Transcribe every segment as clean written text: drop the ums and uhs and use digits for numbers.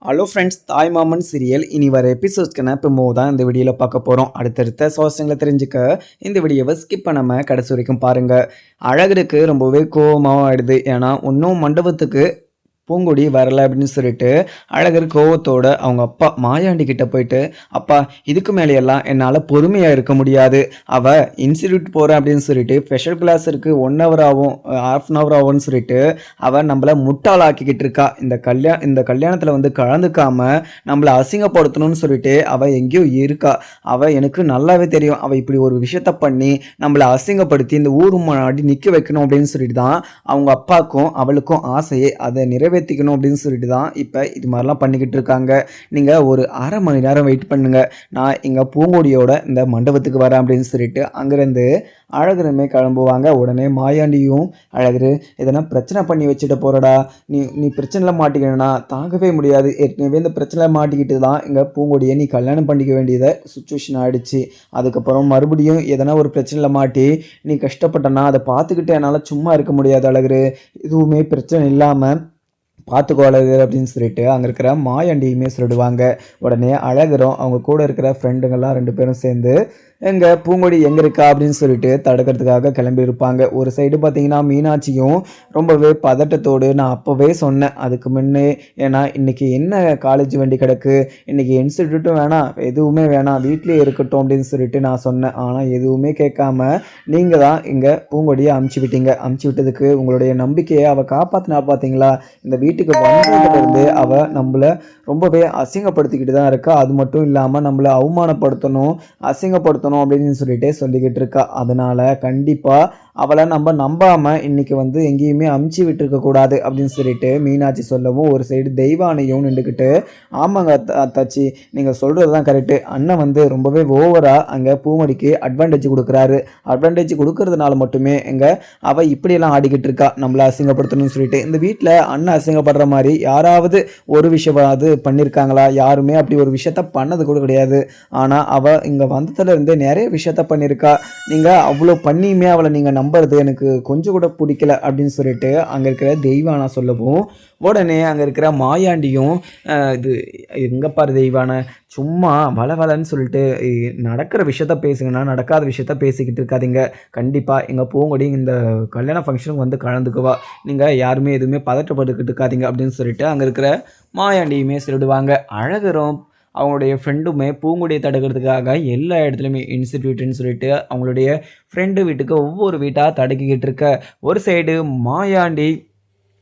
Hello friends, தாய் மாமன் serial இனி வர எபிசோட்ஸ்க்கான ப்ரோமோ தான் இந்த வீடியோவில் பார்க்க போகிறோம். அடுத்தடுத்த சுவாசங்களை தெரிஞ்சுக்க இந்த வீடியோவை ஸ்கிப் பண்ணாமல் கடைசி வரைக்கும் பாருங்கள். அழகருக்கு ரொம்பவே கோபமாகவும் ஆயிடுது. ஏன்னா இன்னும் மண்டபத்துக்கு பூங்கொடி வரலை அப்படின்னு சொல்லிட்டு அழகர் கோவத்தோட அவங்க அப்பா மாயாண்டி கிட்ட போயிட்டு, அப்பா இதுக்கு மேலேயெல்லாம் என்னால் பொறுமையாக இருக்க முடியாது, அவள் இன்ஸ்டியூட் போகிறேன் அப்படின்னு சொல்லிட்டு ஸ்பெஷல் கிளாஸ் இருக்குது 1 hour ஆகும், ½ hour ஆகும்னு சொல்லிட்டு அவள் நம்மளை முட்டாளாக்கிக்கிட்டு இருக்கா. இந்த கல்யாணத்தில் வந்து கலந்துக்காம நம்மளை அசிங்கப்படுத்தணும்னு சொல்லிட்டு அவள் எங்கேயோ இருக்கா. அவள் எனக்கு நல்லாவே தெரியும், அவள் இப்படி ஒரு விஷயத்த பண்ணி நம்மளை அசிங்கப்படுத்தி இந்த ஊர் முன்னாடி நிற்க வைக்கணும் அப்படின்னு சொல்லிட்டு தான் அவங்க அப்பாவுக்கும் அவளுக்கும் ஆசையே. அதை நிறைவேற்றிக்கணும் அப்படின்னு சொல்லிட்டு தான் இப்போ இது மாதிரிலாம் பண்ணிக்கிட்டு இருக்காங்க. நீங்கள் ஒரு அரை மணி நேரம் வெயிட் பண்ணுங்க, நான் இங்கே பூங்கொடியோட இந்த மண்டபத்துக்கு வரேன் அப்படின்னு சொல்லிட்டு அங்கேருந்து அழகருமே கிளம்புவாங்க. உடனே மாயாண்டியும், அழகரு எதனா பிரச்சனை பண்ணி வச்சுட்டு போகிறடா, நீ பிரச்சனையில் மாட்டிக்கணும்னா தாங்கவே முடியாது, ஏற்கனவே இந்த பிரச்சனையில் மாட்டிக்கிட்டு தான் இங்கே பூங்கொடியை நீ கல்யாணம் பண்ணிக்க வேண்டியதை சுச்சுவேஷன் ஆகிடுச்சு. அதுக்கப்புறம் மறுபடியும் எதனா ஒரு பிரச்சனையில் மாட்டி நீ கஷ்டப்பட்டனா அதை பார்த்துக்கிட்டு என்னால் சும்மா இருக்க முடியாது அழகரு, எதுவுமே பிரச்சனை இல்லாமல் பார்த்துக்கோ அழகர் அப்படின்னு சொல்லிட்டு அங்கே இருக்கிற மாயாண்டியுமே சொல்லிடுவாங்க. உடனே அழகரும் அவங்க கூட இருக்கிற ஃப்ரெண்டுங்கள்லாம் 2 பேரும் சேர்ந்து எங்கே பூங்கொடி எங்கே இருக்கா அப்படின்னு சொல்லிட்டு தடுக்கிறதுக்காக கிளம்பி இருப்பாங்க. ஒரு சைடு பார்த்தீங்கன்னா மீனாட்சியும் ரொம்பவே பதட்டத்தோடு, நான் அப்போவே சொன்னேன் அதுக்கு முன்னே, ஏன்னா இன்றைக்கி என்ன காலேஜ் வண்டி கிடக்கு, இன்றைக்கி இன்ஸ்டியூட்டும் வேணாம் எதுவுமே வேணாம் வீட்லேயே இருக்கட்டும் அப்படின்னு சொல்லிட்டு நான் சொன்னேன். ஆனால் எதுவுமே கேட்காம நீங்கள் தான் இங்கே பூங்கொடியை அமுச்சு விட்டீங்க. அமுச்சு விட்டதுக்கு உங்களுடைய நம்பிக்கையை அவள் காப்பாற்றினா பார்த்தீங்களா, இந்த வீட்டுக்கு வந்ததுலேருந்து அவள் நம்மளை ரொம்பவே அசிங்கப்படுத்திக்கிட்டு தான் இருக்கா. அது மட்டும் இல்லாமல் நம்மளை அவமானப்படுத்தணும் அசிங்கப்படுத்தணும் அப்படின்னு சொல்லிக்கிட்டு இருக்கா. அதனால கண்டிப்பா அவளை நம்ம நம்பாமல் இன்றைக்கி வந்து எங்கேயுமே அமுச்சு விட்டுருக்க கூடாது அப்படின்னு சொல்லிட்டு மீனாட்சி சொல்லவும், ஒரு சைடு தெய்வானையும் நின்றுக்கிட்டு, ஆமாங்க அத்தாச்சி நீங்கள் சொல்கிறது தான் கரெக்டு, அண்ணன் வந்து ரொம்பவே ஓவராக அங்கே பூமடிக்கு அட்வான்டேஜ் கொடுக்குறாரு, அட்வான்டேஜ் கொடுக்கறதுனால மட்டுமே எங்கே அவள் இப்படியெல்லாம் ஆடிக்கிட்டு இருக்கா நம்மளை அசிங்கப்படுத்தணும்னு சொல்லிட்டு. இந்த வீட்டில் அண்ணன் அசிங்கப்படுற மாதிரி யாராவது ஒரு விஷயமாவது பண்ணியிருக்காங்களா? யாருமே அப்படி ஒரு விஷயத்த பண்ணது கூட கிடையாது. ஆனால் அவள் இங்கே வந்ததுலேருந்து நிறைய விஷயத்த பண்ணியிருக்கா. நீங்கள் அவ்வளோ பண்ணியுமே அவளை நீங்கள் நம்புறது எனக்கு கொஞ்சம் கூட பிடிக்கல அப்படின்னு சொல்லிட்டு அங்கே இருக்கிற தெய்வானா சொல்லவும், உடனே அங்கே இருக்கிற மாயாண்டியும், இது எங்கே பாரு தெய்வான, சும்மா வளன்னு சொல்லிட்டு நடக்கிற விஷயத்த பேசுங்கன்னா நடக்காத விஷயத்த பேசிக்கிட்டு இருக்காதிங்க, கண்டிப்பாக எங்கள் பூங்கொடி இந்த கல்யாண ஃபங்க்ஷனுக்கு வந்து கலந்துக்குவா, நீங்கள் யாருமே எதுவுமே பதட்டப்பட்டுக்கிட்டு இருக்காதிங்க அப்படின்னு சொல்லிட்டு அங்கே இருக்கிற மாயாண்டியுமே சொல்லிடுவாங்க. அழகரும் அவங்களுடைய ஃப்ரெண்டுமே பூங்குடியை தடுக்கிறதுக்காக எல்லா இடத்துலையுமே இன்ஸ்டிடியூட்னு சொல்லிட்டு அவங்களுடைய ஃப்ரெண்டு வீட்டுக்கு ஒவ்வொரு வீட்டாக தடுக்கிக்கிட்டு இருக்க. ஒரு சைடு மாயாண்டி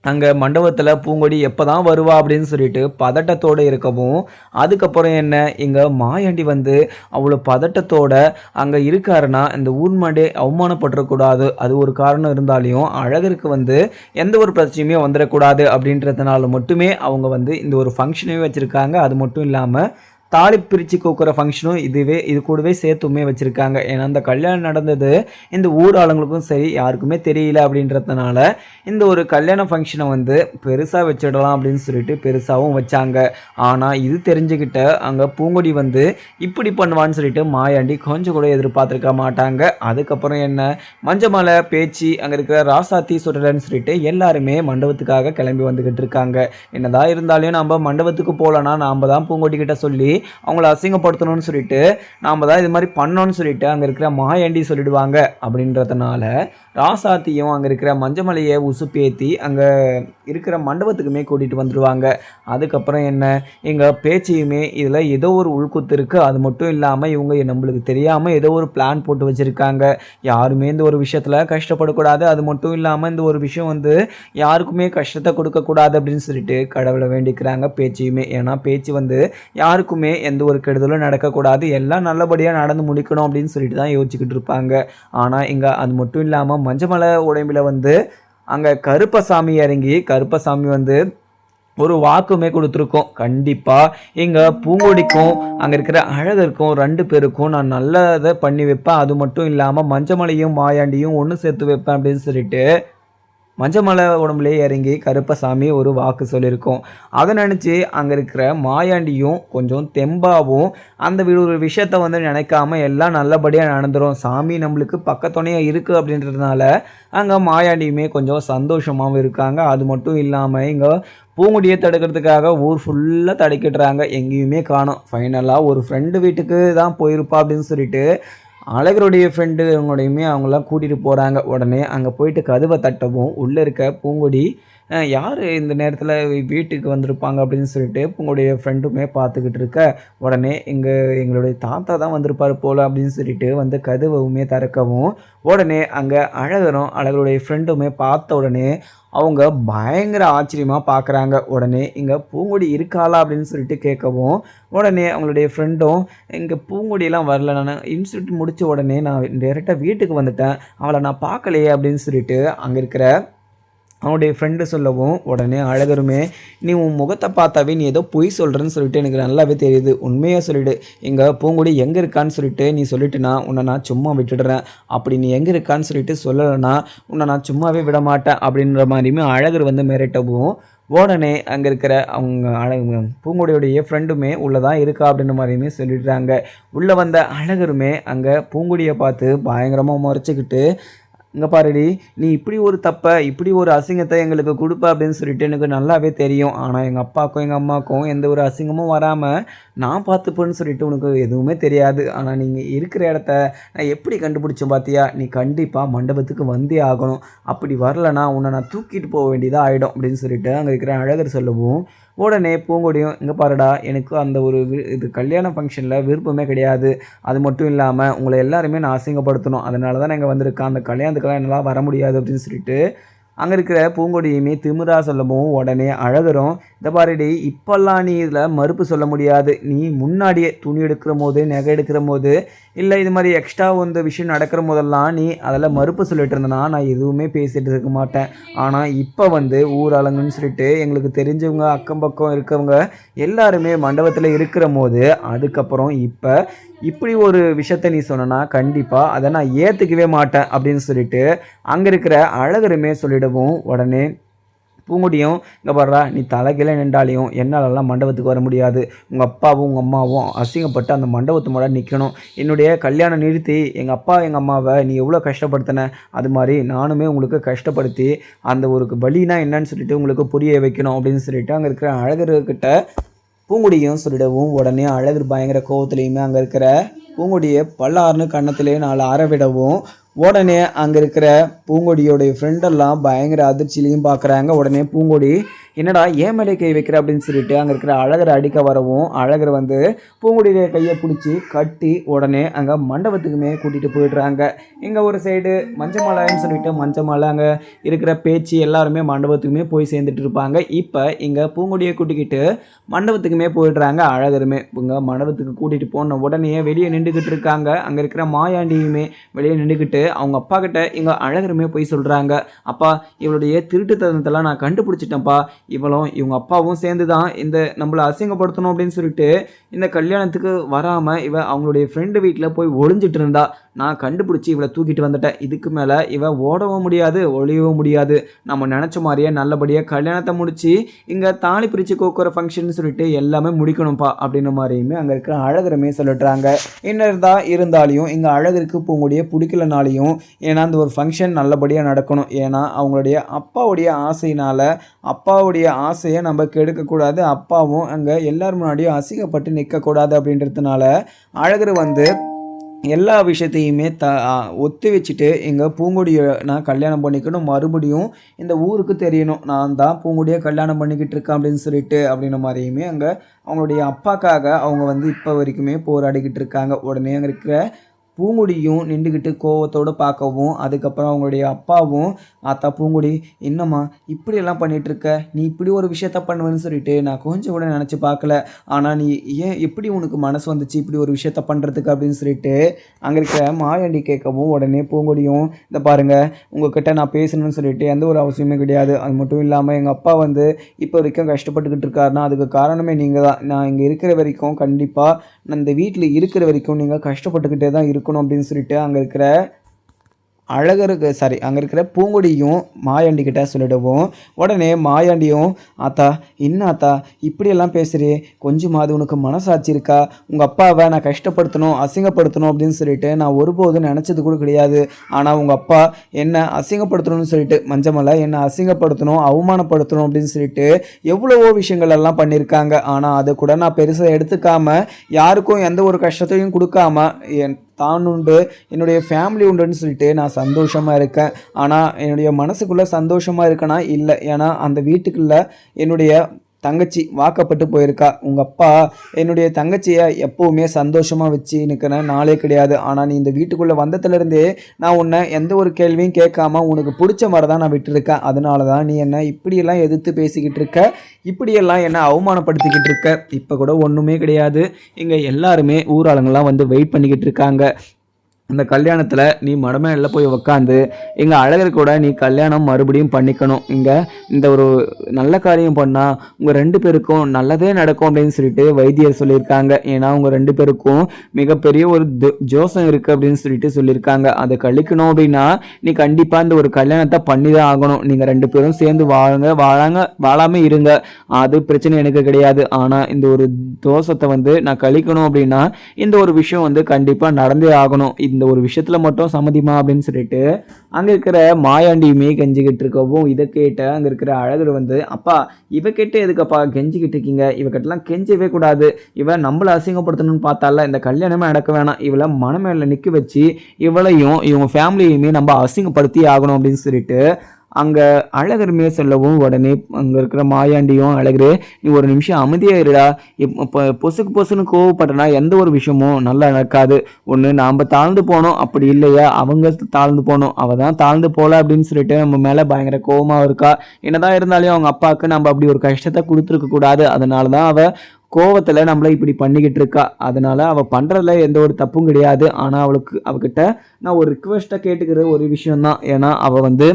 அங்கே மண்டபத்தில் பூங்கொடி எப்போ தான் வருவா அப்படின்னு சொல்லிட்டு பதட்டத்தோடு இருக்கவும், அதுக்கப்புறம் என்ன, இங்கே மாயாண்டி வந்து அவ்வளோ பதட்டத்தோட அங்கே இருக்காருன்னா இந்த ஊர் மாண்டே அவமானப்பட்டுறக்கூடாது, அது ஒரு காரணம் இருந்தாலையும் அழகருக்கு வந்து எந்த ஒரு பிரச்சனையுமே வந்துடக்கூடாது அப்படின்றதுனால மட்டுமே அவங்க வந்து இந்த ஒரு ஃபங்க்ஷனே வச்சுருக்காங்க. அது மட்டும் இல்லாமல் தாலி பிரித்து கோக்குற ஃபங்க்ஷனும் இது கூடவே சேர்த்துமே வச்சுருக்காங்க. ஏன்னா அந்த கல்யாணம் நடந்தது இந்த ஊர் ஆளுங்களுக்கும் சரி யாருக்குமே தெரியல அப்படின்றதுனால இந்த ஒரு கல்யாண ஃபங்க்ஷனை வந்து பெருசாக வச்சிடலாம் அப்படின்னு சொல்லிட்டு பெருசாகவும் வச்சாங்க. ஆனால் இது தெரிஞ்சுக்கிட்ட அங்கே பூங்கொடி வந்து இப்படி பண்ணுவான்னு சொல்லிட்டு மாயாண்டி கொஞ்சம் கூட எதிர்பார்த்துருக்க மாட்டாங்க. அதுக்கப்புறம் என்ன, மஞ்சமலை பேச்சு அங்கே இருக்கிற ராசாத்தி சொல்கிறேன்னு சொல்லிட்டு எல்லாருமே மண்டபத்துக்காக கிளம்பி வந்துக்கிட்டு இருக்காங்க. என்னதான் இருந்தாலும் நம்ம மண்டபத்துக்கு போகலன்னா நாம் தான் பூங்கொடி கிட்ட சொல்லி அவங்கள அசிங்கப்படுத்தணும்னு சொல்லிட்டு நாம் தான் இது மாதிரி பண்ணோன்னு சொல்லிட்டு அங்கே இருக்கிற மாயாண்டி சொல்லிடுவாங்க. அப்படின்றதுனால ராசாத்தியும் அங்கே இருக்கிற மஞ்சமலையை உசுப்பேற்றி அங்கே இருக்கிற மண்டபத்துக்குமே கூட்டிகிட்டு வந்துடுவாங்க. அதுக்கப்புறம் என்ன, எங்கள் பேச்சையுமே இதில் ஏதோ ஒரு உள்குத்து இருக்குது, அது மட்டும் இல்லாமல் இவங்க நம்மளுக்கு தெரியாமல் ஏதோ ஒரு பிளான் போட்டு வச்சுருக்காங்க, யாருமே இந்த ஒரு விஷயத்தில் கஷ்டப்படக்கூடாது, அது மட்டும் இல்லாமல் இந்த ஒரு விஷயம் வந்து யாருக்குமே கஷ்டத்தை கொடுக்கக்கூடாது அப்படின்னு சொல்லிட்டு கடவுளை வேண்டிக்கிறாங்க பேச்சையுமே. ஏன்னா பேச்சு வந்து யாருக்குமே எந்த ஒரு கெடுதலும் நடக்கக்கூடாது, எல்லாம் நல்லபடியாக நடந்து முடிக்கணும் அப்படின்னு சொல்லிட்டு தான் யோசிச்சுக்கிட்டு இருப்பாங்க. ஆனால் இங்கே அது மட்டும் இல்லாமல் மஞ்சமலை உடம்பில் வந்து அங்கே கருப்பசாமி இறங்கி கருப்பசாமி வந்து ஒரு வாக்குமே கொடுத்துருக்கோம், கண்டிப்பாக எங்கள் பூங்கொடிக்கும் அங்கே இருக்கிற அழகருக்கும் 2 பேருக்கும் நான் நல்லதை பண்ணி வைப்பேன், அது மட்டும் இல்லாமல் மஞ்சமலையும் மாயாண்டியும் ஒன்று சேர்த்து வைப்பேன் அப்படின்னு சொல்லிட்டு மஞ்சமலை உடம்புலேயே இறங்கி கருப்பசாமி ஒரு வாக்கு சொல்லியிருக்கோம். அதை நினச்சி அங்கே இருக்கிற மாயாண்டியும் கொஞ்சம் தெம்பாவும் அந்த ஒரு விஷயத்தை வந்து நினைக்காம எல்லாம் நல்லபடியாக நடந்துடும், சாமி நம்மளுக்கு பக்கத்துணையாக இருக்குது அப்படின்றதுனால அங்கே மாயாண்டியுமே கொஞ்சம் சந்தோஷமாகவும் இருக்காங்க. அது மட்டும் இல்லாமல் இங்கே பூங்குடியை தடுக்கிறதுக்காக ஊர் ஃபுல்லாக தடுக்கிடுறாங்க, எங்கேயுமே காணோம். ஃபைனலாக ஒரு ஃப்ரெண்டு வீட்டுக்கு தான் போயிருப்பா அப்படின்னு சொல்லிட்டு அழகருடைய ஃப்ரெண்டு அவங்களையுமே அவங்களாம் கூட்டிகிட்டு போகிறாங்க. உடனே அங்கே போயிட்டு கதவை தட்டவும் உள்ளே இருக்க பூங்கொடி யார் இந்த நேரத்தில் வீட்டுக்கு வந்திருப்பாங்க அப்படின்னு சொல்லிட்டு உங்களுடைய ஃப்ரெண்டுமே பார்த்துக்கிட்டு இருக்க, உடனே எங்களுடைய தாத்தா தான் வந்திருப்பார் போல் அப்படின்னு சொல்லிட்டு வந்து கதவுமே திறக்கவும், உடனே அங்கே அழகருடைய ஃப்ரெண்டுமே பார்த்த உடனே அவங்க பயங்கர ஆச்சரியமாக பார்க்குறாங்க. உடனே இங்கே பூங்கொடி இருக்காளா அப்படின்னு சொல்லிட்டு கேட்கவும், உடனே அவங்களுடைய ஃப்ரெண்டும் இங்கே பூங்கொடியெல்லாம் வரல, நான் இன்ஸ்டியூட் முடித்த உடனே நான் டேரெக்டாக வீட்டுக்கு வந்துட்டேன், அவளை நான் பார்க்கலையே அப்படின்னு சொல்லிட்டு அங்கே இருக்கிற அவனுடைய ஃப்ரெண்டு சொல்லவும், உடனே அழகருமே நீ உன் முகத்தை பார்த்தாவே நீ ஏதோ பொய் சொல்கிறேன்னு சொல்லிட்டு எனக்கு நல்லாவே தெரியுது, உண்மையாக சொல்லிவிடு, எங்கள் பூங்குடி எங்கே இருக்கான்னு சொல்லிட்டு நீ சொல்லிட்டுனா உன்னை நான் சும்மா விட்டுடுறேன், அப்படி நீ எங்கே இருக்கான்னு சொல்லிட்டு சொல்லலைன்னா உன்னை நான் சும்மாவே விட மாட்டேன் அப்படின்ற மாதிரியுமே அழகர் வந்து மிரட்டவும், உடனே அங்கே இருக்கிற அவங்க பூங்குடியுடைய ஃப்ரெண்டுமே உள்ளே தான் இருக்கா அப்படின்ற மாதிரியுமே சொல்லிடுறாங்க. உள்ளே வந்த அழகருமே அங்கே பூங்குடியை பார்த்து பயங்கரமாக முறைச்சிக்கிட்டு, இங்கே பாருடி, நீ இப்படி ஒரு தப்பை இப்படி ஒரு அசிங்கத்தை எங்களுக்கு கொடுப்ப அப்படின்னு சொல்லிட்டு எனக்கு நல்லாவே தெரியும், ஆனால் எங்கள் அப்பாவுக்கும் எங்கள் அம்மாவுக்கும் எந்த ஒரு அசிங்கமும் வராமல் நான் பார்த்துப்பேன்னு சொல்லிட்டு உனக்கு எதுவுமே தெரியாது, ஆனால் நீங்கள் இருக்கிற இடத்த நான் எப்படி கண்டுபிடிச்சேன் பார்த்தியா, நீ கண்டிப்பாக மண்டபத்துக்கு வந்தே ஆகணும், அப்படி வரலனா உன்னை நான் தூக்கிட்டு போக வேண்டியதாக ஆகிடும் அப்படின்னு சொல்லிட்டு அங்கே இருக்கிற அழகர் சொல்லவும், உடனே பூங்கொடியும் இங்கே பாருடா, எனக்கு அந்த ஒரு இது கல்யாண ஃபங்க்ஷனில் விருப்பமே கிடையாது, அது மட்டும் இல்லாமல் உங்களை எல்லாருமே நான் அசிங்கப்படுத்தணும், அதனால தான் நான் இங்கே வந்திருக்கேன், அந்த கல்யாணத்துக்கெல்லாம் என்னால் வர முடியாது அப்படின்னு சொல்லிட்டு அங்கே இருக்கிற பூங்கொடியுமே திமிரா சொல்லவும், உடனே அழகரும் இந்த பாருடி, இப்போல்லாம் நீ இதில் மறுப்பு சொல்ல முடியாது, நீ முன்னாடியே துணி எடுக்கிற போது நகை எடுக்கிற போது இல்லை இது மாதிரி எக்ஸ்ட்ரா வந்து விஷயம் நடக்கிற போதெல்லாம் நீ அதில் மறுப்பு சொல்லிட்டு இருந்தனா நான் எதுவுமே பேசிகிட்டு இருக்க மாட்டேன், ஆனால் இப்போ வந்து ஊராளுங்கன்னு சொல்லிட்டு எங்களுக்கு தெரிஞ்சவங்க அக்கம் பக்கம் இருக்கவங்க எல்லாருமே மண்டபத்தில் இருக்கிற போது அதுக்கப்புறம் இப்போ இப்படி ஒரு விஷயத்த நீ சொன்னா கண்டிப்பாக அதை நான் ஏற்றுக்கவே மாட்டேன் அப்படின்னு சொல்லிட்டு அங்கே இருக்கிற அழகருமே சொல்லிடவும், உடனே பூங்குடியும் இங்கே பாடுறா, நீ தலைகீழ நின்றாலையும் என்னாலெல்லாம் மண்டபத்துக்கு வர முடியாது, உங்கள் அப்பாவும் உங்கள் அம்மாவும் அசிங்கப்பட்டு அந்த மண்டபத்து முன்னாடி நிற்கணும், என்னுடைய கல்யாணம் நிறுத்தி எங்கள் அப்பா எங்கள் அம்மாவை நீ எவ்வளோ கஷ்டப்படுத்தின அது மாதிரி நானுமே உங்களுக்கு கஷ்டப்படுத்தி அந்த ஒரு வலினா என்னன்னு சொல்லிட்டு உங்களுக்கு புரிய வைக்கணும் அப்படின்னு சொல்லிட்டு அங்கே இருக்கிற அழகர்கிட்ட பூங்குடியும் சொல்லிடவும், உடனே அழகர் பயங்கர கோவத்துலேயுமே அங்கே இருக்கிற பூங்குடியை பல்லாறுன்னு கன்னத்திலே 4 அறவிடவும், உடனே அங்கே இருக்கிற பூங்கொடியோடைய ஃப்ரெண்டெல்லாம் பயங்கர அதிர்ச்சியிலையும் பார்க்குறாங்க. உடனே பூங்கொடி என்னடா ஏன் மேலே கை வைக்கிற அப்படின்னு சொல்லிட்டு அங்கே இருக்கிற அழகரை அடிக்க வரவும், அழகர் வந்து பூங்குடிய கையை பிடிச்சி கட்டி உடனே அங்கே மண்டபத்துக்குமே கூட்டிகிட்டு போயிடுறாங்க. இங்கே ஒரு சைடு மஞ்சமாலைன்னு சொல்லிட்டு மஞ்சமாலை அங்கே இருக்கிற பேச்சு எல்லாருமே மண்டபத்துக்குமே போய் சேர்ந்துட்டு இருப்பாங்க. இப்போ இங்கே பூங்குடியை கூட்டிக்கிட்டு மண்டபத்துக்குமே போயிடுறாங்க. அழகருமே இங்கே மண்டபத்துக்கு கூட்டிகிட்டு போன உடனே வெளியே நின்றுக்கிட்டு இருக்காங்க. அங்கே இருக்கிற மாயாண்டியுமே வெளியே நின்றுக்கிட்டு அவங்க அப்பா கிட்ட இங்கே அழகருமே போய் சொல்கிறாங்க, அப்பா இவளுடைய திருட்டுத்தனத்தெல்லாம் நான் கண்டுபிடிச்சிட்டேன்ப்பா, இவளும் இவங்க அப்பாவும் சேர்ந்து தான் இந்த நம்மளை அசிங்கப்படுத்தணும் அப்படின்னு சொல்லிட்டு இந்த கல்யாணத்துக்கு வராமல் இவ அவங்களுடைய ஃப்ரெண்டு வீட்டில் போய் ஒளிஞ்சிட்டு இருந்தா, நான் கண்டுபிடிச்சி இவளை தூக்கிட்டு வந்துட்டேன், இதுக்கு மேலே இவ ஓடவும் முடியாது ஒளியவும் முடியாது, நம்ம நினச்ச மாதிரியே நல்லபடியாக கல்யாணத்தை முடித்து இங்கே தாலி பிரித்து கோக்குற ஃபங்க்ஷன் சொல்லிட்டு எல்லாமே முடிக்கணும்ப்பா அப்படின்ற மாதிரியுமே அங்கே இருக்கிற அழகருமே சொல்லிட்டுறாங்க. என்ன இருந்தாலையும் இங்கே அழகருக்கு பூங்குடிய பிடிக்கலனாலையும் ஏன்னா அந்த ஒரு ஃபங்க்ஷன் நல்லபடியாக நடக்கணும், ஏன்னா அவங்களுடைய அப்பாவுடைய ஆசையினால் அப்பாவுடைய ஆசையை நம்ம கெடுக்கக்கூடாது, அப்பாவும் அங்கே எல்லார் முன்னாடியும் அசிங்கப்பட்டு நிற்கக்கூடாது அப்படின்றதுனால அழகர் வந்து எல்லா விஷயத்தையுமே ஒத்து வச்சுட்டு எங்கள் பூங்குடியை நான் கல்யாணம் பண்ணிக்கணும், மறுபடியும் இந்த ஊருக்கு தெரியணும் நான் தான் பூங்குடியை கல்யாணம் பண்ணிக்கிட்டு இருக்கேன் அப்படின்னு சொல்லிட்டு அப்படின்ற மாதிரியுமே அங்கே அவங்களுடைய அப்பாக்காக அவங்க வந்து இப்போ வரைக்குமே போராடிக்கிட்டு இருக்காங்க. உடனே அங்கே இருக்கிற பூங்குடியும் நின்றுக்கிட்டு கோவத்தோடு பார்க்கவும், அதுக்கப்புறம் அவங்களுடைய அப்பாவும் ஆத்தா பூங்குடி என்னம்மா இப்படியெல்லாம் பண்ணிகிட்ருக்க, நீ இப்படி ஒரு விஷயத்த பண்ணுவேன்னு சொல்லிட்டு நான் கொஞ்சம் கூட நினச்சி பார்க்கல, ஆனால் நீ ஏன் எப்படி உனக்கு மனசு வந்துச்சு இப்படி ஒரு விஷயத்த பண்ணுறதுக்கு அப்படின்னு சொல்லிட்டு அங்கே இருக்கிற மாயாண்டி கேட்கவும், உடனே பூங்குடியும் இந்த பாருங்கள் உங்கள்கிட்ட நான் பேசணும்னு சொல்லிட்டு எந்த ஒரு அவசியமே கிடையாது, அது மட்டும் இல்லாமல் எங்கள் அப்பா வந்து இப்போ வரைக்கும் கஷ்டப்பட்டுக்கிட்டு இருக்காருன்னா அதுக்கு காரணமே நீங்கள் தான், நான் இங்கே இருக்கிற வரைக்கும் கண்டிப்பாக நான் இந்த வீட்டில் இருக்கிற வரைக்கும் நீங்கள் கஷ்டப்பட்டுக்கிட்டே தான் இருக்கணும் அப்படின்னு சொல்லிட்டு அங்கே இருக்கிற அழகருக்கு சாரி அங்கே இருக்கிற பூங்கொடியும் மாயாண்டி கிட்ட சொல்லிடுவோம். உடனே மாயாண்டியும், ஆத்தா என்ன ஆத்தா இப்படியெல்லாம் பேசுகிறே, கொஞ்சமாவது உனக்கு மனசாட்சி இருக்கா? உங்கள் அப்பாவை நான் கஷ்டப்படுத்தணும் அசிங்கப்படுத்தணும் அப்படின்னு சொல்லிட்டு நான் ஒருபோதும் நினச்சது கூட கிடையாது. ஆனால் உங்கள் அப்பா என்னை அசிங்கப்படுத்தணும்னு சொல்லிட்டு மஞ்சமலை என்னை அசிங்கப்படுத்தணும் அவமானப்படுத்தணும் அப்படின்னு சொல்லிட்டு எவ்வளவோ விஷயங்கள் எல்லாம் பண்ணியிருக்காங்க. ஆனால் அதை கூட நான் பெருசாக எடுத்துக்காம யாருக்கும் எந்த ஒரு கஷ்டத்தையும் கொடுக்காம தான் உண்டு என்னுடைய ஃபேமிலி உண்டுன்னு சொல்லிட்டு நான் சந்தோஷமாக இருக்கேன். ஆனால் என்னுடைய மனசுக்குள்ளே சந்தோஷமாக இருக்கேனா இல்லை, ஏன்னா அந்த வீட்டுக்குள்ளே என்னுடைய தங்கச்சி வாக்கப்பட்டு போயிருக்கா. உங்கள் அப்பா என்னுடைய தங்கச்சியை எப்போவுமே சந்தோஷமாக வச்சு நிற்கிற நாளே கிடையாது. ஆனால் நீ இந்த வீட்டுக்குள்ளே வந்ததுலேருந்தே நான் உன்னை எந்த ஒரு கேள்வியும் கேட்காம உனக்கு பிடிச்ச மாதிரி தான் நான் விட்டுருக்கேன். அதனால தான் நீ என்னை இப்படியெல்லாம் எதிர்த்து பேசிக்கிட்டு இருக்க, இப்படியெல்லாம் என்னை அவமானப்படுத்திக்கிட்டு இருக்க. இப்போ கூட ஒன்றுமே கிடையாது, இங்கே எல்லாருமே ஊராளுங்கள்லாம் வந்து வெயிட் பண்ணிக்கிட்டு இருக்காங்க. அந்த கல்யாணத்தில் நீ மடமேல போய் உக்காந்து எங்கள் அழகர் கூட நீ கல்யாணம் மறுபடியும் பண்ணிக்கணும். இங்கே இந்த ஒரு நல்ல காரியம் பண்ணால் உங்கள் 2 பேருக்கும் நல்லதே நடக்கும் அப்படின்னு சொல்லிட்டு வைத்தியர் சொல்லியிருக்காங்க. ஏன்னா உங்கள் 2 பேருக்கும் மிகப்பெரிய ஒரு ஜோசம் இருக்குது அப்படின்னு சொல்லிட்டு சொல்லியிருக்காங்க. அதை கழிக்கணும் அப்படின்னா நீ கண்டிப்பாக இந்த ஒரு கல்யாணத்தை பண்ணி தான் ஆகணும். நீங்கள் 2 பேரும் சேர்ந்து வாழாமல் இருங்க, அது பிரச்சனை எனக்கு கிடையாது. ஆனால் இந்த ஒரு தோஷத்தை வந்து நான் கழிக்கணும் அப்படின்னா இந்த ஒரு விஷயம் வந்து கண்டிப்பாக நடந்தே ஆகணும். இந்த ஒரு விஷயத்துல மட்டும் சம்மதிமா அப்படின்னு சொல்லிட்டு அங்க இருக்கிற மாயாண்டியுமே கெஞ்சிக்கிட்டு இருக்கவும் இதை கேட்ட அங்க இருக்கிற அழகர் வந்து, அப்பா இவ கேட்டு எதுக்கப்பா கெஞ்சிக்கிட்டு இருக்கீங்க? இவகிட்டலாம் கெஞ்சவே கூடாது. இவ நம்மளை அசிங்கப்படுத்தணும்னு பார்த்தால இந்த கல்யாணமே நடக்க வேணாம். இவளை மனமேல நிற்க வச்சு இவளையும் இவங்க ஃபேமிலியுமே நம்ம அசிங்கப்படுத்தி ஆகணும் அப்படின்னு சொல்லிட்டு அங்கே அழகருமே சொல்லவும் உடனே அங்கே இருக்கிற மாயாண்டியும், அழகரு நீ ஒரு நிமிஷம் அமைதியாக இருடா, இப்போ பொசுன்னு கோவப்பட்டனா எந்த ஒரு விஷயமும் நல்லா நடக்காது. ஒன்று நாம் தாழ்ந்து போனோம், அப்படி இல்லையா அவங்க தாழ்ந்து போனோம். அவள் தான் தாழ்ந்து போகல அப்படின்னு சொல்லிட்டு நம்ம மேலே பயங்கர கோவமாக இருக்கா. என்னதான் இருந்தாலும் அவங்க அப்பாவுக்கு நம்ம அப்படி ஒரு கஷ்டத்தை கொடுத்துருக்க கூடாது. அதனால தான் அவள் கோவத்தில் நம்மளை இப்படி பண்ணிக்கிட்டு இருக்கா. அதனால அவள் பண்ணுறதுல எந்த ஒரு தப்பும் கிடையாது. ஆனால் அவகிட்ட நான் ஒரு ரிக்வெஸ்ட்டாக கேட்டுக்கிற ஒரு விஷயம்தான். ஏன்னா அவள் வந்து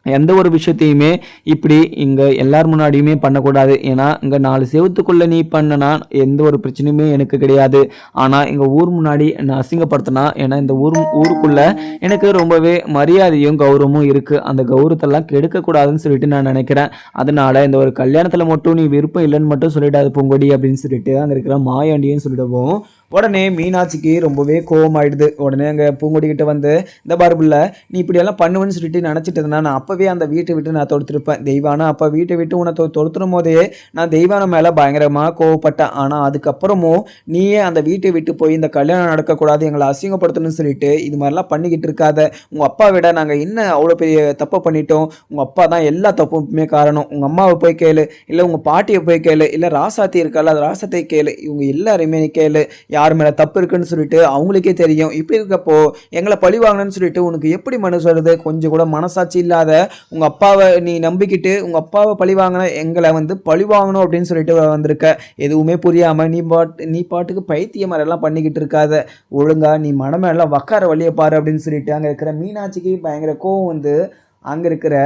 எந்த ஒரு விஷயத்தையுமே இப்படி இங்கே எல்லார் முன்னாடியுமே பண்ணக்கூடாது. ஏன்னா இங்கே 4 செவத்துக்குள்ளே நீ பண்ணனா எந்த ஒரு பிரச்சனையுமே எனக்கு கிடையாது. ஆனால் எங்கள் ஊர் முன்னாடி என்னை அசிங்கப்படுத்தினா, ஏன்னா இந்த ஊருக்குள்ளே எனக்கு ரொம்பவே மரியாதையும் கௌரவமும் இருக்குது. அந்த கௌரவத்தெல்லாம் கெடுக்கக்கூடாதுன்னு சொல்லிட்டு நான் நினைக்கிறேன். அதனால இந்த ஒரு கல்யாணத்தில் மட்டும் நீ விருப்பம் இல்லைன்னு மட்டும் சொல்லிடாது பூங்கொடி அப்படின்னு சொல்லிட்டு அங்கே இருக்கிற மாயாண்டியும் சொல்லிடுவோம். உடனே மீனாட்சிக்கு ரொம்பவே கோவமாயிடுது. உடனே அங்கே பூங்கொடி கிட்ட வந்து, இந்த பார்புள்ள நீ இப்படியெல்லாம் பண்ணுவேன்னு சொல்லிட்டு நினச்சிட்டதுனா நான் அப்போவே அந்த வீட்டை விட்டு நான் தொடுத்துருப்பேன். தெய்வானா அப்போ வீட்டை விட்டு உன்னை தொடுத்துடும் போதே நான் தெய்வான மேலே பயங்கரமாக கோவப்பட்டேன். ஆனால் அதுக்கப்புறமும் நீயே அந்த வீட்டை விட்டு போய் இந்த கல்யாணம் நடக்கக்கூடாது, எங்களை அசிங்கப்படுத்தணும்னு சொல்லிட்டு இது மாதிரிலாம் பண்ணிக்கிட்டு இருக்காத. உங்கள் அப்பா விட நாங்கள் இன்னும் அவ்வளோ பெரிய தப்பை பண்ணிட்டோம். உங்கள் அப்பா தான் எல்லா தப்புமே காரணம். உங்கள் அம்மாவை போய் கேளு, இல்லை உங்கள் பாட்டியை போய் கேளு, இல்லை ராசாத்தி இருக்கால அது ராசத்தை கேளு, இவங்க எல்லாருமே நீ கேளு, யார் மேலே தப்பு இருக்குன்னு சொல்லிட்டு அவங்களுக்கே தெரியும். இப்படி இருக்கப்போ எங்களை பழி வாங்கணும்னு சொல்லிட்டு உனக்கு எப்படி மனசு வருது? கொஞ்சம் கூட மனசாட்சி இல்லாத உங்கள் அப்பாவை நீ நம்பிக்கிட்டு உங்கள் அப்பாவை பழி வாங்கின எங்களை வந்து பழி வாங்கணும் அப்படின்னு சொல்லிட்டு வந்திருக்க. எதுவுமே புரியாமல் நீ பாட்டுக்கு பைத்திய மாதிரிலாம் பண்ணிக்கிட்டு இருக்காத. ஒழுங்கா நீ மனமேலாம் வக்கார வழியை பாரு அப்படின்னு சொல்லிட்டு அங்கே இருக்கிற மீனாட்சிக்கு பயங்கர கோவம் வந்து அங்கே இருக்கிற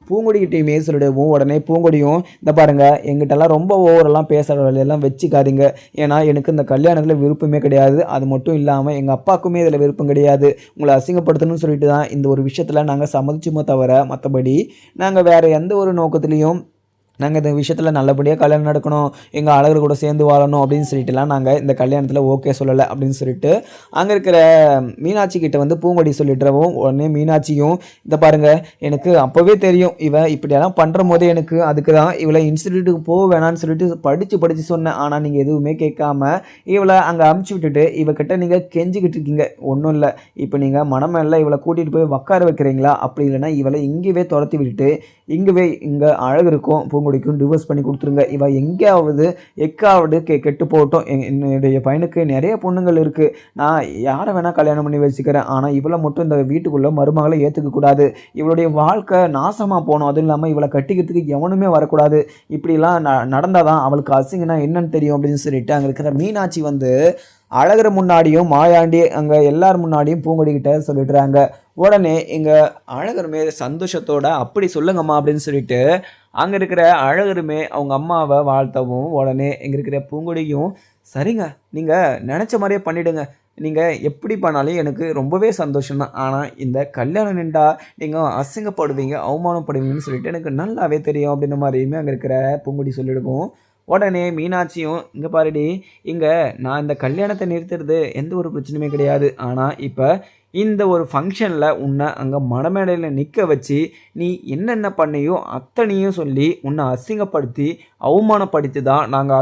பூங்கொடிக்கிட்டையுமே சொல்லிடுவோம். உடனே பூங்கொடியும், இந்த பாருங்கள் எங்கிட்டலாம் ரொம்ப ஓவரெல்லாம் பேசுகிற வேலையெல்லாம் வச்சுக்காதீங்க. ஏன்னா எனக்கு இந்த கல்யாணத்தில் விருப்பமே கிடையாது. அது மட்டும் இல்லாமல் எங்கள் அப்பாவுக்குமே இதில் விருப்பம் கிடையாது. உங்களை அசிங்கப்படுத்தணும்னு சொல்லிட்டு தான் இந்த ஒரு விஷயத்தில் நாங்கள் சம்மதிச்சுமோ தவிர மற்றபடி நாங்கள் வேறு எந்த ஒரு நோக்கத்துலேயும் நாங்கள் இந்த விஷயத்தில் நல்லபடியாக கல்யாணம் நடக்கணும், எங்கள் அழகர் கூட சேர்ந்து வாழணும் அப்படின்னு சொல்லிட்டுலாம் நாங்கள் இந்த கல்யாணத்தில் ஓகே சொல்லலை அப்படின்னு சொல்லிட்டு அங்கே இருக்கிற மீனாட்சி கிட்ட வந்து பூங்கொடி சொல்லிட்டுறவும் உடனே மீனாட்சியும், இதை பாருங்கள் எனக்கு அப்போவே தெரியும் இவன் இப்படியெல்லாம் பண்ணுற போதே எனக்கு அதுக்கு தான் இவளை இன்ஸ்டிடியூட்டுக்கு போக வேணான்னு சொல்லிட்டு படித்து சொன்னேன். ஆனால் நீங்கள் எதுவுமே கேட்காம இவளை அங்கே அமுச்சு விட்டுட்டு இவகிட்ட நீங்கள் கெஞ்சிக்கிட்டு இருக்கீங்க. ஒன்றும் இல்லை, இப்போ நீங்கள் மனமெல்லாம் இவளை கூட்டிகிட்டு போய் உட்கார வைக்கிறீங்களா? அப்படி இல்லைன்னா இவளை இங்கேயே துரத்தி விட்டுட்டு இங்கே அழகருக்கும் பூங்கொடிக்கும் டிவோர்ஸ் பண்ணி கொடுத்துருங்க. இவ எங்கேயாவது எக்காவது கெட்டு போகட்டும். என்னுடைய பையனுக்கு நிறைய பொண்ணுங்கள் இருக்குது, நான் யாரை வேணால் கல்யாணம் பண்ணி வச்சுக்கிறேன். ஆனால் இவளை மட்டும் இந்த வீட்டுக்குள்ளே மருமகளை ஏற்றுக்கக்கூடாது. இவளுடைய வாழ்க்கை நாசமாக போகணும். அதுவும் இல்லாமல் இவளை கட்டிக்கிறதுக்கு எவனுமே வரக்கூடாது. இப்படிலாம் நடந்தால் தான் அவளுக்கு அசிங்கன்னா என்னன்னு தெரியும் அப்படின்னு சொல்லிட்டு அங்கே இருக்கிற மீனாட்சி வந்து அழகர் முன்னாடியும் மாயாண்டி அங்கே எல்லார் முன்னாடியும் பூங்கொடிக்கிட்ட சொல்லிடுறாங்க. உடனே எங்கள் அழகருமே சந்தோஷத்தோட அப்படி சொல்லுங்கம்மா அப்படின்னு சொல்லிட்டு அங்கே இருக்கிற அழகருமே அவங்க அம்மாவை வாழ்த்தவும் உடனே இங்கே இருக்கிற பூங்கொடியும், சரிங்க நீங்கள் நினச்ச மாதிரியே பண்ணிவிடுங்க, நீங்கள் எப்படி பண்ணாலும் எனக்கு ரொம்பவே சந்தோஷம் தான். ஆனால் இந்த கல்யாணம் நின்றா நீங்கள் அசிங்கப்படுவீங்க, அவமானப்படுவீங்கன்னு சொல்லிட்டு எனக்கு நல்லாவே தெரியும் அப்படின்ற மாதிரியுமே அங்கே இருக்கிற பூங்குடி சொல்லிடுவோம். உடனே மீனாட்சியும், இங்கே பாருடி, இங்கே நான் இந்த கல்யாணத்தை நிறுத்துறது எந்த ஒரு பிரச்சனையுமே கிடையாது. ஆனால் இப்போ இந்த ஒரு ஃபங்க்ஷனில் உன்னை அங்கே மணமேடையில் நிற்க வச்சு நீ என்னென்ன பண்ணையோ அத்தனையும் சொல்லி உன்னை அசிங்கப்படுத்தி அவமானப்படுத்தி தான் நாங்கள்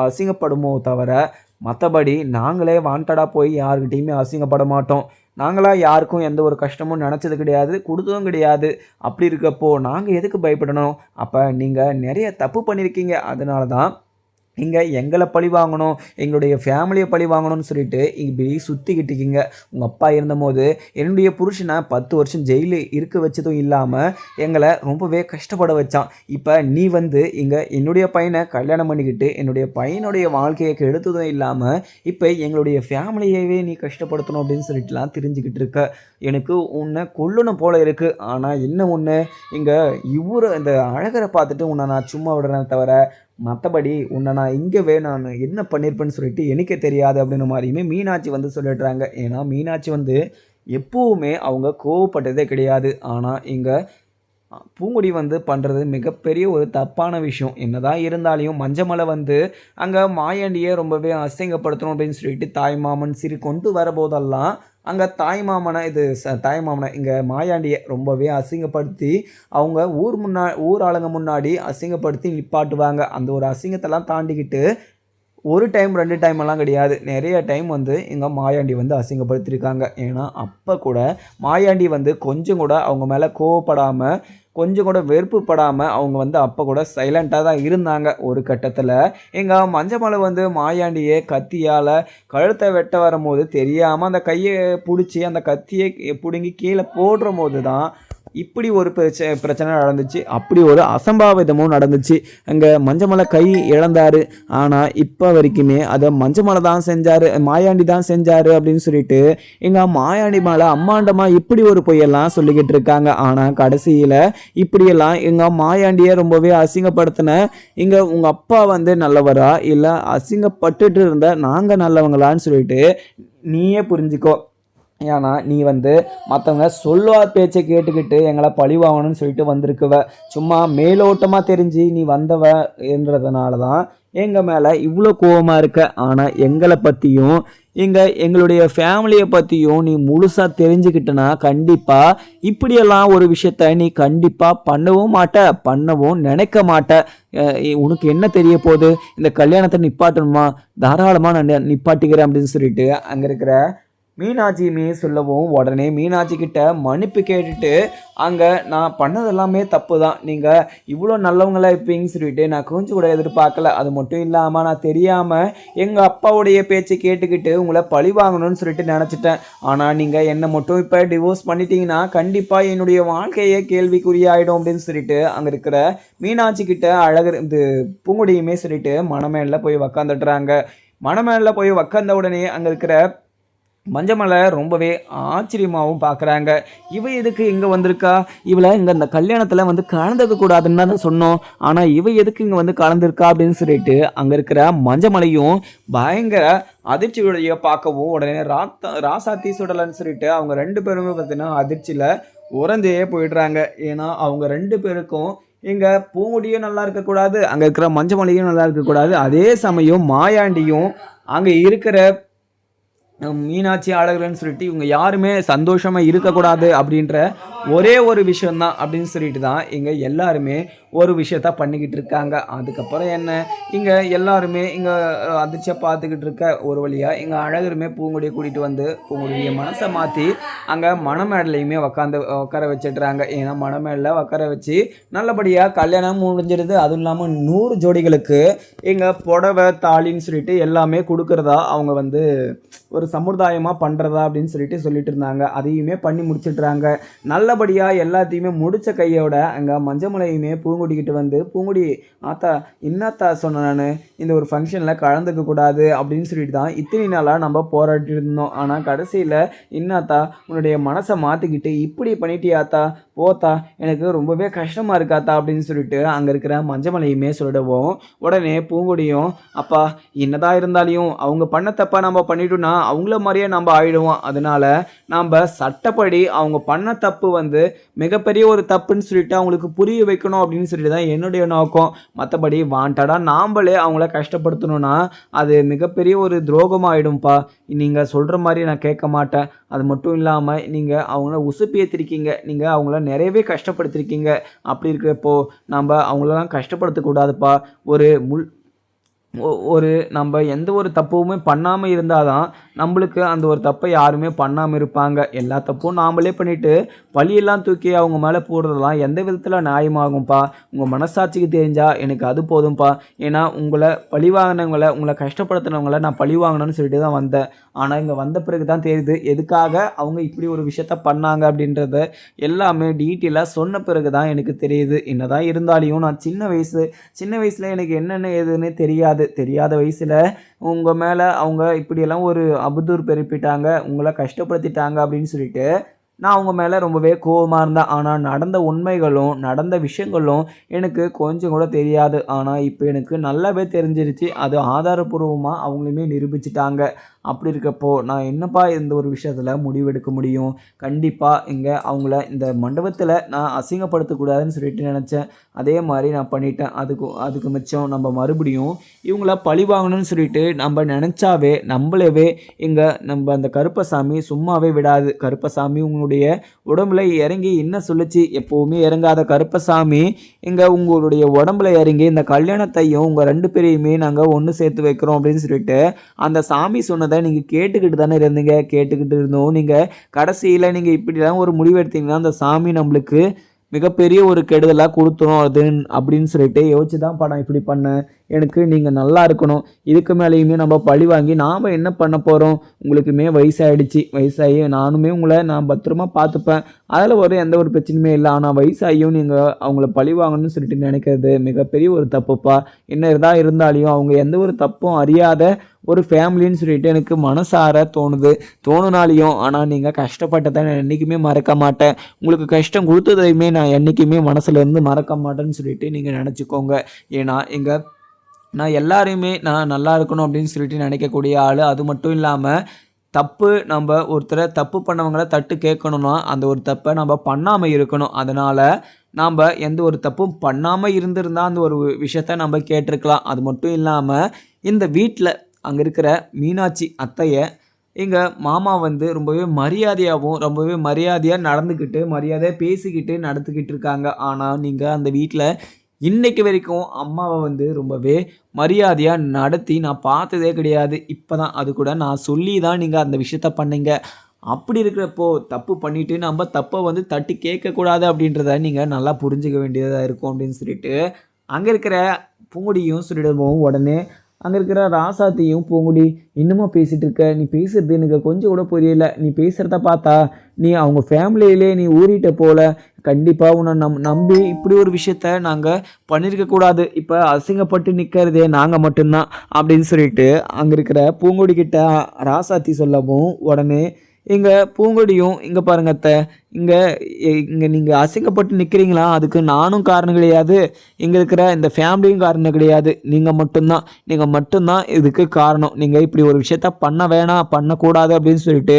அசிங்கப்படுமோ தவிர மற்றபடி நாங்களே வாண்டடாக போய் யாருக்கிட்டையுமே அசிங்கப்பட மாட்டோம். நாங்களாக யாருக்கும் எந்த ஒரு கஷ்டமும் நினச்சது கிடையாது, கொடுத்ததும் கிடையாது. அப்படி இருக்கப்போ நாங்கள் எதுக்கு பயப்படணும்? அப்போ நீங்கள் நிறைய தப்பு பண்ணியிருக்கீங்க. அதனால தான் நீங்கள் எங்களை பழி வாங்கணும், எங்களுடைய ஃபேமிலியை பழி வாங்கணும்னு சொல்லிட்டு இப்படி சுற்றிக்கிட்டு இருக்கீங்க. உங்கள் அப்பா இருந்தபோது என்னுடைய புருஷனை 10 வருஷம் ஜெயிலு இருக்க வச்சதும் இல்லாமல் எங்களை ரொம்பவே கஷ்டப்பட வச்சான். இப்போ நீ வந்து இங்கே என்னுடைய பையனை கல்யாணம் பண்ணிக்கிட்டு என்னுடைய பையனுடைய வாழ்க்கையை கெடுத்ததும் இல்லாமல் இப்போ எங்களுடைய ஃபேமிலியவே நீ கஷ்டப்படுத்தணும் அப்படின்னு சொல்லிட்டுலாம் தெரிஞ்சுக்கிட்டு இருக்க. எனக்கு உன்னை கொல்லணும் போல இருக்குது. ஆனால் என்ன ஒன்று, இங்கே இந்த அழகரை பார்த்துட்டு உன்னை நான் சும்மா விடுறேன் தவிர மற்றபடி உன்னை நான் இங்கே நான் என்ன பண்ணியிருப்பேன்னு சொல்லிட்டு எனக்கே தெரியாது அப்படின்ற மாதிரியுமே மீனாட்சி வந்து சொல்லிடுறாங்க. ஏன்னா மீனாட்சி வந்து எப்போவுமே அவங்க கோவப்பட்டதே கிடையாது. ஆனால் இங்கே பூங்குடி வந்து பண்ணுறது மிகப்பெரிய ஒரு தப்பான விஷயம். என்னதான் இருந்தாலையும் மஞ்சமலை வந்து அங்கே மாயாண்டியை ரொம்பவே அசிங்கப்படுத்தணும் அப்படின்னு சொல்லிட்டு தாய்மாமன் சிறு கொண்டு வரபோதெல்லாம் அங்கே தாய்மாமனை இங்கே மாயாண்டியை ரொம்பவே அசிங்கப்படுத்தி அவங்க ஊர் ஆளுங்க முன்னாடி அசிங்கப்படுத்தி நிப்பாட்டுவாங்க. அந்த ஒரு அசிங்கத்தெல்லாம் தாண்டிக்கிட்டு ஒரு டைம் 2 டைம் எல்லாம் கிடையாது, நிறைய டைம் வந்து இங்கே மாயாண்டி வந்து அசிங்கப்படுத்தியிருக்காங்க. ஏன்னா அப்போ கூட மாயாண்டி வந்து கொஞ்சம் கூட அவங்க மேலே கோவப்படாமல், கொஞ்சம் கூட வெறுப்புப்படாமல் அவங்க வந்து அப்போ கூட சைலண்ட்டாக தான் இருந்தாங்க. ஒரு கட்டத்தில் எங்கள் மஞ்சமலை வந்து மாயாண்டியை கத்தியால் கழுத்தை வெட்ட வரும்போது தெரியாமல் அந்த கையை பிடிச்சி அந்த கத்தியை பிடுங்கி கீழே போடுற போது தான் இப்படி ஒரு பிரச்சனை நடந்துச்சு. அப்படி ஒரு அசம்பாவிதமும் நடந்துச்சு. அங்கே மஞ்சமலை கை இழந்தார். ஆனால் இப்போ வரைக்குமே அதை மஞ்சமலை தான் செஞ்சார், மாயாண்டி தான் செஞ்சார் அப்படின்னு சொல்லிட்டு எங்கள் மாயாண்டி மேலே அம்மாண்டமாக இப்படி ஒரு பொய்யெல்லாம் சொல்லிக்கிட்டு இருக்காங்க. ஆனால் கடைசியில் இப்படியெல்லாம் எங்கள் மாயாண்டியை ரொம்பவே அசிங்கப்படுத்தின இங்கே உங்கள் அப்பா வந்து நல்லவரா இல்லை அசிங்கப்பட்டுட்டு இருந்த நாங்கள் நல்லவங்களான்னு சொல்லிட்டு நீயே புரிஞ்சுக்கோ. ஏன்னா நீ வந்து மற்றவங்க சொல்லுவார் பேச்சை கேட்டுக்கிட்டு எங்களை பழி வாங்கணும்னு சொல்லிட்டு வந்திருக்குவ. சும்மா மேலோட்டமாக தெரிஞ்சு நீ வந்தவ என்றதுனால தான் எங்கள் மேலே இவ்வளோ கோபமாக இருக்க. ஆனால் எங்களை பற்றியும் எங்களுடைய ஃபேமிலியை பற்றியும் நீ முழுசாக தெரிஞ்சுக்கிட்டனா கண்டிப்பாக இப்படியெல்லாம் ஒரு விஷயத்த நீ கண்டிப்பாக பண்ணவும் நினைக்க மாட்ட. உனக்கு என்ன தெரிய போகுது? இந்த கல்யாணத்தை நிப்பாட்டணுமா? தாராளமாக நான் நிப்பாட்டிக்கிறேன் அப்படின்னு சொல்லிட்டு அங்கே இருக்கிற மீனாட்சியுமே சொல்லவும் உடனே மீனாட்சி கிட்ட மன்னிப்பு கேட்டுட்டு அங்கே நான் பண்ணது எல்லாமே தப்பு தான், நீங்கள் இவ்வளோ நல்லவங்களா இருப்பீங்கன்னு சொல்லிட்டு நான் கொஞ்சம் கூட எதிர்பார்க்கல. அது மட்டும் இல்லாமல் நான் தெரியாமல் எங்கள் அப்பாவுடைய பேச்சை கேட்டுக்கிட்டு உங்களை பழி வாங்கணும்னு சொல்லிட்டு நினச்சிட்டேன். ஆனால் நீங்கள் என்னை மட்டும் இப்போ டிவோர்ஸ் பண்ணிட்டீங்கன்னா கண்டிப்பாக என்னுடைய வாழ்க்கையே கேள்விக்குறியாயிடும் அப்படின்னு சொல்லிட்டு அங்கே இருக்கிற மீனாட்சி கிட்ட அழகர் பூங்குடியுமே சொல்லிட்டு மணமேலில் போய் உக்காந்துட்டுறாங்க. மணமேலில் போய் உக்காந்த உடனே அங்கே இருக்கிற மஞ்சமலை ரொம்பவே ஆச்சரியமாகவும் பார்க்குறாங்க. இவ எதுக்கு இங்கே வந்திருக்கா? இவளை இங்கே இந்த கல்யாணத்தில் வந்து கலந்துக்க கூடாதுன்னு தான் சொன்னோம். ஆனால் இவ எதுக்கு இங்கே வந்து கலந்துருக்கா அப்படின்னு சொல்லிட்டு அங்கே இருக்கிற மஞ்சமலையும் பயங்கர அதிர்ச்சியுடைய பார்க்கவும் உடனே ராசாத்தி சுடலன்னு சொல்லிட்டு அவங்க 2 பேருமே பார்த்தீங்கன்னா அதிர்ச்சியில் உறைஞ்சே போயிடுறாங்க. ஏன்னா அவங்க 2 பேருக்கும் இங்கே பூங்குடியும் நல்லா இருக்கக்கூடாது, அங்கே இருக்கிற மஞ்சமலையும் நல்லா இருக்கக்கூடாது, அதே சமயம் மாயாண்டியும் அங்கே இருக்கிற மீனாட்சி அழகர்னு சொல்லிட்டு இவங்க யாருமே சந்தோஷமாக இருக்கக்கூடாது அப்படின்ற ஒரே ஒரு விஷயந்தான் அப்படின்னு சொல்லிட்டு தான் இங்கே எல்லாருமே ஒரு விஷயத்த பண்ணிக்கிட்டு இருக்காங்க. அதுக்கப்புறம் என்ன, இங்கே எல்லாருமே இங்கே அதிர்ச்சியாக பார்த்துக்கிட்டு இருக்க ஒரு வழியாக இங்கே அழகருமே பூங்குடியை கூட்டிகிட்டு வந்து பூங்குடிய மனசை மாற்றி அங்கே மணமேடலையுமே உட்கார வச்சிடுறாங்க. ஏன்னா மணமேடல உட்கார வச்சு நல்லபடியாக கல்யாணம் முடிஞ்சிருது. அதுவும் இல்லாமல் 100 ஜோடிகளுக்கு இங்கே புடவை தாலின்னு சொல்லிட்டு எல்லாமே கொடுக்குறதா அவங்க வந்து ஒரு சமுதாயமாக பண்ணுறதா அப்படின்னு சொல்லிட்டு இருந்தாங்க. அதையுமே பண்ணி முடிச்சிடுறாங்க. நல்ல நல்லபடியாக எல்லாத்தையுமே முடித்த கையோட அங்கே மஞ்சமலையுமே பூங்குடிக்கிட்டு வந்து, பூங்குடி ஆத்தா என்னத்தா சொன்னேன் நான், இந்த ஒரு ஃபங்க்ஷனில் கலந்துக்க கூடாது அப்படின்னு சொல்லிட்டு தான் இத்தனை நாளாக நம்ம போராட்டிட்டு இருந்தோம். ஆனால் கடைசியில் இன்னாத்தா உன்னுடைய மனசை மாற்றிக்கிட்டு இப்படி பண்ணிட்டியாத்தா, போத்தா எனக்கு ரொம்பவே கஷ்டமாக இருக்காத்தா அப்படின்னு சொல்லிட்டு அங்கே இருக்கிற மஞ்சமலையுமே சொல்லிடுவோம். உடனே பூங்குடியும், அப்பா என்னதான் இருந்தாலையும் அவங்க பண்ண தப்பா நம்ம பண்ணிட்டோம்னா அவங்கள மாதிரியே நம்ம ஆயிடுவோம். அதனால நம்ம சட்டப்படி அவங்க பண்ண தப்பு வந்து மிகப்பெரிய ஒரு தப்புன்னு சொல்லிட்டு அவங்களுக்கு புரிய வைக்கணும் அப்படின்னு சொல்லிட்டு தான் என்னுடைய நோக்கம். மற்றபடி வாண்டடா நாம்பளே அவங்கள கஷ்டப்படுத்தணும்னா அது மிகப்பெரிய ஒரு துரோகமாகிடும்ப்பா. நீங்கள் சொல்கிற மாதிரி நான் கேட்க மாட்டேன். அது மட்டும் இல்லாமல் நீங்கள் அவங்கள உசுப்பேற்றிருக்கீங்க, நீங்கள் அவங்கள நிறையவே கஷ்டப்படுத்திருக்கீங்க. அப்படி இருக்கிறப்போ நம்ம அவங்களெல்லாம் கஷ்டப்படுத்தக்கூடாதுப்பா. ஒரு நம்ம எந்த ஒரு தப்புமே பண்ணாமல் இருந்தால் தான் நம்மளுக்கு அந்த ஒரு தப்பை யாருமே பண்ணாமல் இருப்பாங்க. எல்லா தப்பும் நாமளே பண்ணிவிட்டு பழியெல்லாம் தூக்கி அவங்க மேலே போடுறதெல்லாம் எந்த விதத்தில் நியாயமாகும்ப்பா. உங்கள் மனசாட்சிக்கு தெரிஞ்சால் எனக்கு அது போதும்ப்பா. ஏன்னா உங்களை பழி வாங்கினவங்களை, உங்களை கஷ்டப்படுத்தினவங்கள நான் பழி வாங்கணும்னு சொல்லிட்டு தான் வந்தேன். ஆனால் இங்கே வந்த பிறகு தான் தெரியுது எதுக்காக அவங்க இப்படி ஒரு விஷயத்த பண்ணாங்க அப்படின்றத எல்லாமே டீட்டெயிலாக சொன்ன பிறகு தான் எனக்கு தெரியுது. என்னதான் இருந்தாலையும் நான் சின்ன வயசில் எனக்கு என்னென்ன ஏதுன்னு தெரியாத வயசில் உங்கள் மேலே அவங்க இப்படியெல்லாம் ஒரு அவதூறு பெருப்பிட்டாங்க, உங்களை கஷ்டப்படுத்திட்டாங்க அப்படின்னு சொல்லிட்டு நான் அவங்க மேலே ரொம்பவே கோவமாக இருந்தேன். ஆனால் நடந்த உண்மைகளும் நடந்த விஷயங்களும் எனக்கு கொஞ்சம் கூட தெரியாது. ஆனால் இப்போ எனக்கு நல்லாவே தெரிஞ்சிருச்சு. அது ஆதாரபூர்வமாக அவங்களுமே நிரூபிச்சிட்டாங்க. அப்படி இருக்கப்போ நான் என்னப்பா இந்த ஒரு விஷயத்தில் முடிவெடுக்க முடியும்? கண்டிப்பாக இங்கே அவங்கள இந்த மண்டபத்தில் நான் அசிங்கப்படுத்தக்கூடாதுன்னு சொல்லிட்டு நினச்சேன். அதே மாதிரி நான் பண்ணிட்டேன். அதுக்கு மிச்சம் நம்ம மறுபடியும் இவங்கள பழி வாங்கணும்னு சொல்லிட்டு நம்ம நினச்சாவே நம்மளவே இங்கே நம்ம அந்த கருப்பசாமி சும்மாவே விடாது. கருப்பசாமி உங்களுடைய உடம்புல இறங்கி என்ன சொல்லிச்சு, எப்போவுமே இறங்காத கருப்பசாமி இங்கே உங்களுடைய உடம்புல இறங்கி இந்த கல்யாணத்தையும் உங்கள் 2 பேரையுமே நாங்கள் ஒன்று சேர்த்து வைக்கிறோம் அப்படின்னு சொல்லிட்டு அந்த சாமி சொன்னதை நீங்கள் கேட்டுக்கிட்டு தானே இருந்தீங்க. கேட்டுக்கிட்டு இருந்தோம். நீங்கள் கடைசியில் நீங்கள் இப்படிலாம் ஒரு முடிவு எடுத்தீங்கன்னா அந்த சாமி நம்மளுக்கு மிகப்பெரிய ஒரு கெடுதலாக கொடுத்துரும் அது அப்படின்னு சொல்லிட்டு யோசிச்சு தான் படம் இப்படி பண்ணேன். எனக்கு நீங்கள் நல்லா இருக்கணும். இதுக்கு மேலேயுமே நம்ம பழி வாங்கி நாம் என்ன பண்ண போகிறோம்? உங்களுக்குமே வயசாகி நானுமே உங்களை நான் பத்திரமா பார்த்துப்பேன். அதில் எந்த ஒரு பிரச்சனையுமே இல்லை. ஆனால் வயசாகியும் நீங்கள் அவங்கள பழி வாங்கணும்னு சொல்லிட்டு நினைக்கிறது மிகப்பெரிய ஒரு தப்புப்பா. என்ன இருந்தாலையும் அவங்க எந்த ஒரு தப்பும் அறியாத ஒரு ஃபேமிலின்னு சொல்லிட்டு எனக்கு மனசார தோணுனாலையும் ஆனால் நீங்கள் கஷ்டப்பட்டதை நான் என்றைக்குமே மறக்க மாட்டேன். உங்களுக்கு கஷ்டம் கொடுத்ததையுமே நான் என்றைக்குமே மனசுலேருந்து மறக்க மாட்டேன்னு சொல்லிட்டு நீங்கள் நினச்சிக்கோங்க. ஏன்னா நான் எல்லாரையுமே நான் நல்லா இருக்கணும் அப்படின்னு சொல்லிட்டு நினைக்கக்கூடிய ஆள். அது மட்டும் இல்லாமல் நம்ம ஒருத்தரை தப்பு பண்ணவங்களை தட்டு கேட்கணும்னா அந்த ஒரு தப்பை நம்ம பண்ணாமல் இருக்கணும். அதனால் நாம் எந்த ஒரு தப்பும் பண்ணாமல் இருந்திருந்தால் அந்த ஒரு விஷயத்த நம்ம கேட்டிருக்கலாம். அது மட்டும் இல்லாமல் இந்த வீட்டில் அங்கே இருக்கிற மீனாட்சி அத்தையை எங்கள் மாமா வந்து ரொம்பவே மரியாதையாக நடந்துக்கிட்டு மரியாதையாக பேசிக்கிட்டு நடந்துக்கிட்டு இருக்காங்க. ஆனால் நீங்கள் அந்த வீட்டில் இன்னைக்கு வரைக்கும் அம்மாவை வந்து ரொம்பவே மரியாதையாக நடத்தி நான் பார்த்ததே கிடையாது. இப்போ தான் அது கூட நான் சொல்லி தான் நீங்கள் அந்த விஷயத்த பண்ணீங்க. அப்படி இருக்கிறப்போ தப்பு பண்ணிவிட்டு நம்ம தப்பை வந்து தட்டி கேட்கக்கூடாது அப்படின்றத நீங்கள் நல்லா புரிஞ்சுக்க வேண்டியதாக இருக்கும் அப்படின்னு சொல்லிட்டு அங்கே இருக்கிற பூங்குடியும் சொல்லிடுவோம். உடனே அங்கே இருக்கிற ராசாத்தையும், பூங்குடி இன்னுமா பேசிகிட்டு இருக்க, நீ பேசுகிறது எனக்கு கொஞ்சம் கூட புரியல, நீ பேசுகிறத பார்த்தா நீ அவங்க ஃபேமிலியிலே நீ ஊறிட்ட போல, கண்டிப்பாக உன்னை நம்பி இப்படி ஒரு விஷயத்த நாங்கள் பண்ணியிருக்கக்கூடாது, இப்போ அசிங்கப்பட்டு நிற்கிறதே நாங்கள் மட்டும்தான் அப்படின்னு சொல்லிட்டு அங்கே இருக்கிற பூங்குடி கிட்ட ராசாத்தி சொல்லவும் உடனே இங்கே பூங்குடியும், இங்கே பாருங்க அத்தை, இங்கே நீங்கள் அசிங்கப்பட்டு நிற்கிறீங்களா, அதுக்கு நானும் காரணம் கிடையாது, இங்கே இருக்கிற இந்த ஃபேமிலியும் காரணம் கிடையாது, நீங்கள் மட்டும்தான் இதுக்கு காரணம். நீங்கள் இப்படி ஒரு விஷயத்த பண்ணக்கூடாது அப்படின்னு சொல்லிட்டு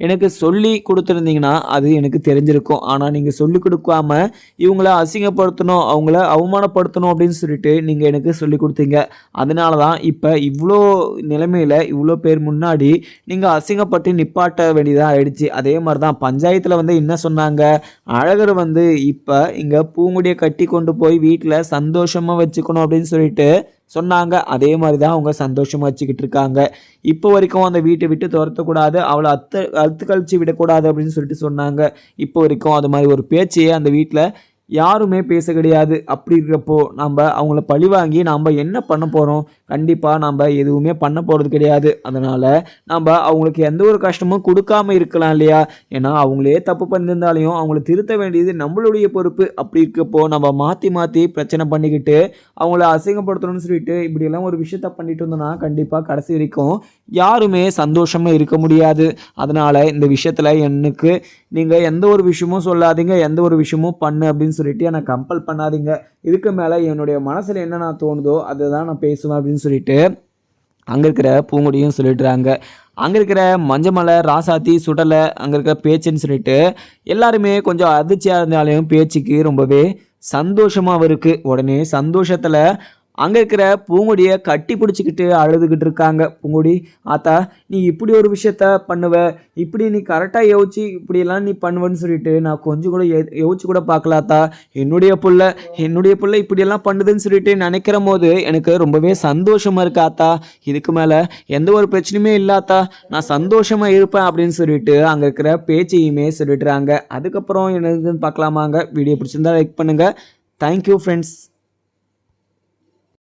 எனக்கு சொல்லி கொடுத்துருந்தீங்கன்னா அது எனக்கு தெரிஞ்சிருக்கும். ஆனால் நீங்கள் சொல்லி கொடுக்காம இவங்கள அசிங்கப்படுத்தணும், அவங்கள அவமானப்படுத்தணும் அப்படின்னு சொல்லிட்டு நீங்கள் எனக்கு சொல்லி கொடுத்தீங்க. அதனால தான் இப்போ இவ்வளோ நிலைமையில் இவ்வளோ பேர் முன்னாடி நீங்கள் அசிங்கப்பட்டு நிப்பாட்ட வேண்டியதாக ஆயிடுச்சு. அதே மாதிரி தான் பஞ்சாயத்தில் வந்து என்ன சொன்னாங்க, அழகர் வந்து இப்போ இங்கே பூங்குடியை கட்டி கொண்டு போய் வீட்டில் சந்தோஷமாக வச்சுக்கணும் அப்படின்னு சொல்லிட்டு சொன்னாங்க. அதே மாதிரி தான் அவங்க சந்தோஷமாக வச்சுக்கிட்டு இருக்காங்க. இப்போ வரைக்கும் அந்த வீட்டை விட்டு துரத்தக்கூடாது, அவளை அத்து கழிச்சு விடக்கூடாது அப்படின்னு சொல்லிட்டு சொன்னாங்க. இப்போ வரைக்கும் அது மாதிரி ஒரு பேச்சையே அந்த வீட்டில் யாருமே பேச கிடையாது. அப்படி இருக்கிறப்போ நம்ம அவங்கள பழி வாங்கி நம்ம என்ன பண்ண போகிறோம்? கண்டிப்பாக நம்ம எதுவுமே பண்ண போகிறது கிடையாது. அதனால் நம்ம அவங்களுக்கு எந்த ஒரு கஷ்டமும் கொடுக்காம இருக்கலாம் இல்லையா? ஏன்னா அவங்களே தப்பு பண்ணியிருந்தாலையும் அவங்கள திருத்த வேண்டியது நம்மளுடைய பொறுப்பு. அப்படி இருக்கப்போ நம்ம மாற்றி மாற்றி பிரச்சனை பண்ணிக்கிட்டு அவங்கள அசிங்கப்படுத்தணும்னு சொல்லிட்டு இப்படியெல்லாம் ஒரு விஷயத்த பண்ணிட்டு இருந்தோம்னா கண்டிப்பாக கடைசி வரைக்கும் யாருமே சந்தோஷமாக இருக்க முடியாது. அதனால் இந்த விஷயத்தில் எனக்கு நீங்கள் எந்த ஒரு விஷயமும் சொல்லாதீங்க, எந்த ஒரு விஷயமும் பண்ணு அப்படின்னு சொல்லிட்டு என்னை கம்பல் பண்ணாதீங்க. இதுக்கு மேலே என்னுடைய மனசில் என்ன நான் தோணுதோ அதை தான் நான் பேசுவேன் அப்படின்னு சொல்லிட்டு அங்கே இருக்கிற பூங்குடியும் சொல்லிடுறாங்க. அங்கே இருக்கிற மஞ்சமலை, ராசாத்தி, சுடலை, அங்கே இருக்கிற பேச்சுன்னு சொல்லிட்டு எல்லாருமே கொஞ்சம் அதிர்ச்சியாக இருந்தாலையும் பேச்சுக்கு ரொம்பவே சந்தோஷமாக இருக்குது. உடனே சந்தோஷத்தில் அங்கே இருக்கிற பூங்குடியை கட்டி பிடிச்சிக்கிட்டு அழுதுகிட்டு இருக்காங்க. பூங்குடி, ஆத்தா நீ இப்படி ஒரு விஷயத்த பண்ணுவ, இப்படி நீ கரெக்டாக யோசிச்சு இப்படியெல்லாம் நீ பண்ணுவேன்னு சொல்லிட்டு நான் கொஞ்சம் கூட யோசிச்சு கூட பார்க்கலாத்தா. என்னுடைய புள்ள இப்படியெல்லாம் பண்ணுதுன்னு சொல்லிட்டு நினைக்கிற போது எனக்கு ரொம்பவே சந்தோஷமாக இருக்கு ஆத்தா. இதுக்கு மேலே எந்த ஒரு பிரச்சனையுமே இல்லாத்தா, நான் சந்தோஷமாக இருப்பேன் அப்படின்னு சொல்லிட்டு அங்கே இருக்கிற பேச்சையுமே சொல்லிட்டுறாங்க. அதுக்கப்புறம் என்னதுன்னு பார்க்கலாமாங்க. வீடியோ பிடிச்சிருந்தா லைக் பண்ணுங்கள். Thank you friends.